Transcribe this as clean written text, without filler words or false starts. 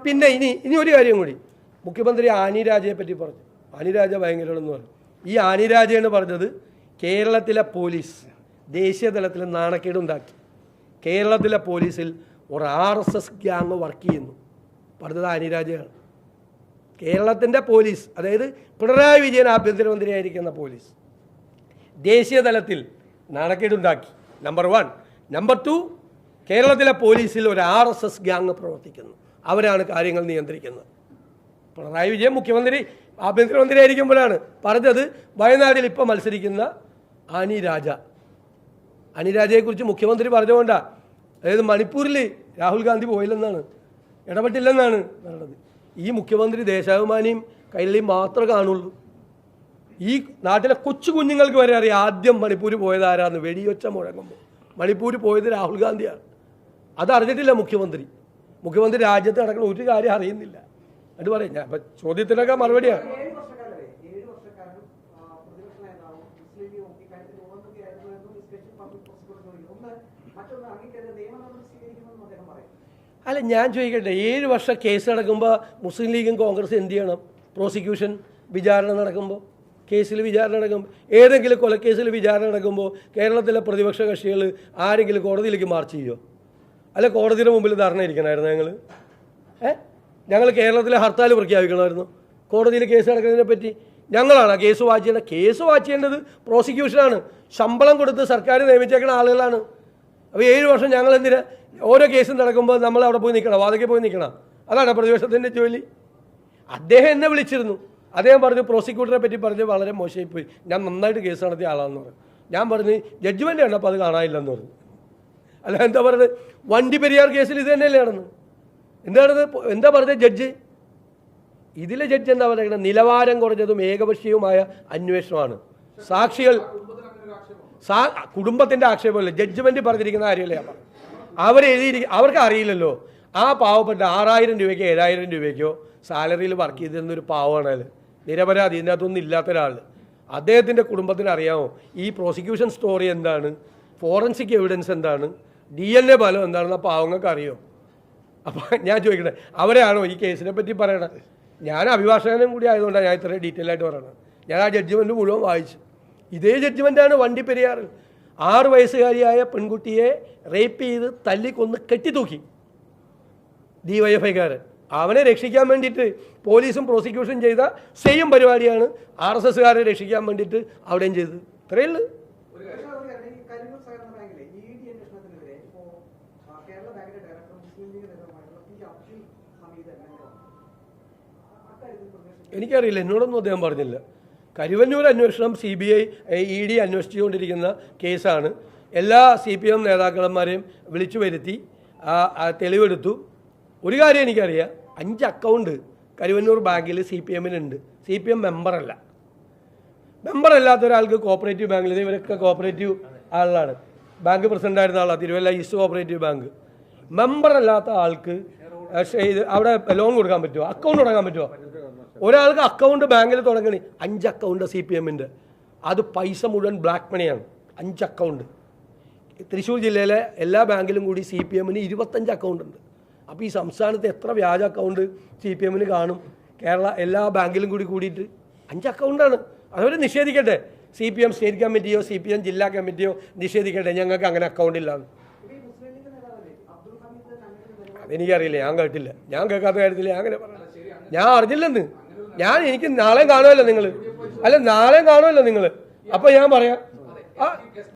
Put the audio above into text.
പിന്നെ ഇനി ഒരു കാര്യം കൂടി, മുഖ്യമന്ത്രി ആനി രാജയെ പറ്റി പറഞ്ഞു. ആനി രാജ ഭയങ്കരമെന്ന് പറഞ്ഞു. ഈ ആനി രാജയെന്ന് പറഞ്ഞത് കേരളത്തിലെ പോലീസ് ദേശീയ തലത്തിൽ നാണക്കേടുണ്ടാക്കി. കേരളത്തിലെ പോലീസിൽ ഒരു RSS ഗ്യാങ് വർക്ക് ചെയ്യുന്നു പറഞ്ഞത് ആനി രാജയാണ്. കേരളത്തിൻ്റെ പോലീസ്, അതായത് പിണറായി വിജയൻ ആഭ്യന്തരമന്ത്രിയായിരിക്കുന്ന പോലീസ് ദേശീയ തലത്തിൽ നാണക്കേടുണ്ടാക്കി. നമ്പർ 1. നമ്പർ 2, കേരളത്തിലെ പോലീസിൽ ഒരു RSS ഗ്യാങ് പ്രവർത്തിക്കുന്നു. അവരാണ് കാര്യങ്ങൾ നിയന്ത്രിക്കുന്നത്. പിണറായി വിജയൻ മുഖ്യമന്ത്രി ആഭ്യന്തരമന്ത്രിയായിരിക്കുമ്പോഴാണ് പറഞ്ഞത്. വയനാട്ടിൽ ഇപ്പോൾ മത്സരിക്കുന്ന ആനി രാജയെക്കുറിച്ച് മുഖ്യമന്ത്രി പറഞ്ഞുകൊണ്ടാണ്. അതായത് മണിപ്പൂരിൽ രാഹുൽ ഗാന്ധി പോയില്ലെന്നാണ്, ഇടപെട്ടില്ലെന്നാണ് പറയുന്നത്. ഈ മുഖ്യമന്ത്രി ദേശാഭിമാനിയും കൈരളിയും മാത്രമേ കാണുള്ളൂ. ഈ നാട്ടിലെ കൊച്ചു കുഞ്ഞുങ്ങൾക്ക് വരെ അറിയാം ആദ്യം മണിപ്പൂർ പോയത് ആരാന്ന്. വെടിയൊച്ച മുഴങ്ങുമ്പോൾ മണിപ്പൂർ പോയത് രാഹുൽ ഗാന്ധിയാണ്. അതറിഞ്ഞിട്ടില്ല മുഖ്യമന്ത്രി രാജ്യത്ത് നടക്കുന്ന ഒരു കാര്യം അറിയുന്നില്ല. അത് പറയും. ഞാൻ ഇപ്പം ചോദ്യത്തിനൊക്കെ മറുപടിയാണ്. അല്ല, ഞാൻ ചോദിക്കട്ടെ, 7 വർഷം കേസ് നടക്കുമ്പോൾ മുസ്ലിം ലീഗും കോൺഗ്രസ് എന്ത് ചെയ്യണം? പ്രോസിക്യൂഷൻ വിചാരണ നടക്കുമ്പോൾ, കേസിൽ വിചാരണ നടക്കുമ്പോൾ, ഏതെങ്കിലും കൊലക്കേസിൽ വിചാരണ നടക്കുമ്പോൾ കേരളത്തിലെ പ്രതിപക്ഷ കക്ഷികൾ ആരെങ്കിലും കോടതിയിലേക്ക് മാർച്ച് ചെയ്യുമോ? അല്ല, കോടതിയുടെ മുമ്പിൽ ധർണ ഇരിക്കണമായിരുന്നു ഞങ്ങൾ കേരളത്തിലെ ഹർത്താൽ പ്രഖ്യാപിക്കണമായിരുന്നു. കോടതിയിൽ കേസ് നടക്കുന്നതിനെ പറ്റി ഞങ്ങളാണ് കേസ് വാച്ച് ചെയ്യേണ്ടത്. കേസ് വാച്ച് ചെയ്യേണ്ടത് പ്രോസിക്യൂഷനാണ്. ശമ്പളം കൊടുത്ത് സർക്കാർ നിയമിച്ചേക്കുന്ന ആളുകളാണ്. അപ്പോൾ 7 വർഷം ഞങ്ങൾ എന്തിനാ ഓരോ കേസും നടക്കുമ്പോൾ നമ്മൾ അവിടെ പോയി നിൽക്കണം, വാതിക്കെ പോയി നിൽക്കണം? അതാണ് പ്രതിപക്ഷത്തിൻ്റെ ജോലി. അദ്ദേഹം എന്നെ വിളിച്ചിരുന്നു. അദ്ദേഹം പറഞ്ഞു പ്രോസിക്യൂട്ടറെ പറ്റി പറഞ്ഞ് വളരെ മോശമായിപ്പോയി, ഞാൻ നന്നായിട്ട് കേസ് നടത്തിയ ആളാണെന്ന് പറഞ്ഞു. ഞാൻ പറഞ്ഞു ജഡ്ജ്മെൻ്റ് കണ്ടപ്പോൾ അത് കാണാനില്ലെന്ന് പറഞ്ഞു. അല്ല, എന്താ പറയുന്നത്? വണ്ടി പെരിയാർ കേസിൽ ഇത് തന്നെയല്ലേ നടന്നു? എന്താ പറഞ്ഞത് ജഡ്ജ്? ഇതിലെ ജഡ്ജ് എന്താ പറയുന്നത്? നിലവാരം കുറഞ്ഞതും ഏകപക്ഷീയവുമായ അന്വേഷണമാണ്. സാക്ഷികൾ കുടുംബത്തിൻ്റെ ആക്ഷേപമല്ലേ, ജഡ്ജ്മെൻറ്റ് പറഞ്ഞിരിക്കുന്ന കാര്യമല്ലേ. അവർക്ക് അറിയില്ലല്ലോ ആ പാവപ്പെട്ട 6000 രൂപയ്ക്കോ 7000 രൂപയ്ക്കോ സാലറിയിൽ വർക്ക് ചെയ്തിരുന്നൊരു പാവമാണ്, നിരപരാധി, ഇതിനകത്തൊന്നും ഇല്ലാത്ത ഒരാൾ. അദ്ദേഹത്തിൻ്റെ കുടുംബത്തിന് അറിയാമോ ഈ പ്രോസിക്യൂഷൻ സ്റ്റോറി എന്താണ്, ഫോറൻസിക് എവിഡൻസ് എന്താണ്, DNA ഫലം എന്താണെന്ന് ആ പാവങ്ങൾക്ക് അറിയോ? അപ്പോൾ ഞാൻ ചോദിക്കട്ടെ, അവരെയാണോ ഈ കേസിനെ പറ്റി പറയണത്? ഞാൻ അഭിഭാഷകനും കൂടി ആയതുകൊണ്ടാണ് ഞാൻ ഇത്രയും ഡീറ്റെയിൽ ആയിട്ട് പറയണത്. ഞാൻ ആ ജഡ്ജ്മെൻറ്റ് മുഴുവൻ വായിച്ചു. ഇതേ ജഡ്ജ്മെൻറ്റാണ് വണ്ടി പെരിയാറിൽ 6 വയസ്സുകാരിയായ പെൺകുട്ടിയെ റേപ്പ് ചെയ്ത് തല്ലിക്കൊന്ന് കെട്ടിത്തൂക്കി DYFIക്കാരൻ. അവനെ രക്ഷിക്കാൻ വേണ്ടിയിട്ട് പോലീസും പ്രോസിക്യൂഷൻ ചെയ്ത സെയിം പരിപാടിയാണ് RSSകാരെ രക്ഷിക്കാൻ വേണ്ടിയിട്ട് അവിടെയും ചെയ്തത്. ഇത്രയേ ഉള്ളൂ. എനിക്കറിയില്ല, എന്നോടൊന്നും അദ്ദേഹം പറഞ്ഞില്ല. കരുവന്നൂർ അന്വേഷണം CBI ED അന്വേഷിച്ചുകൊണ്ടിരിക്കുന്ന കേസാണ്. എല്ലാ CPM നേതാക്കന്മാരെയും വിളിച്ചു വരുത്തി തെളിവെടുത്തു. ഒരു കാര്യം എനിക്കറിയാം, 5 അക്കൗണ്ട് കരുവന്നൂർ ബാങ്കിൽ CPMനുണ്ട്. CPM മെമ്പറല്ലാത്ത ഒരാൾക്ക് കോപ്പറേറ്റീവ് ബാങ്കിൽ, ഇവരൊക്കെ കോപ്പറേറ്റീവ് ആളാണ്. ബാങ്ക് പ്രസിഡന്റ് ആയിരുന്ന ആളാണ്, തിരുവല്ല ഈസ്റ്റ് കോപ്പറേറ്റീവ് ബാങ്ക്. മെമ്പറല്ലാത്ത ആൾക്ക് അവിടെ ലോൺ കൊടുക്കാൻ പറ്റുമോ? അക്കൗണ്ട് തുടങ്ങാൻ പറ്റുമോ? ഒരാൾക്ക് അക്കൗണ്ട് ബാങ്കിൽ തുടങ്ങണേ 5 അക്കൗണ്ട് CPMൻ്റെ. അത് പൈസ മുഴുവൻ ബ്ലാക്ക് മണിയാണ്. 5 അക്കൗണ്ട്. തൃശ്ശൂർ ജില്ലയിലെ എല്ലാ ബാങ്കിലും കൂടി CPMന് 25 അക്കൗണ്ട് ഉണ്ട്. അപ്പോൾ ഈ സംസ്ഥാനത്ത് എത്ര വ്യാജ അക്കൗണ്ട് CPMന് കാണും? കേരള എല്ലാ ബാങ്കിലും കൂടിയിട്ട് 5 അക്കൗണ്ടാണ്. അവർ നിഷേധിക്കട്ടെ, CPM സ്റ്റേറ്റ് കമ്മിറ്റിയോ CPM ജില്ലാ കമ്മിറ്റിയോ നിഷേധിക്കട്ടെ, ഞങ്ങൾക്ക് അങ്ങനെ അക്കൗണ്ട് ഇല്ലാന്ന്. അതെനിക്കറിയില്ല, ഞാൻ കേട്ടില്ല. ഞാൻ കേൾക്കാത്ത കാര്യത്തിൽ ഞാൻ അങ്ങനെ പറയാം. ഞാൻ അറിഞ്ഞില്ലെന്ന്. എനിക്ക് നാളെ കാണുമല്ലോ നിങ്ങൾ. അല്ല, നാളെ കാണുമല്ലോ നിങ്ങൾ. അപ്പോൾ ഞാൻ പറയാം.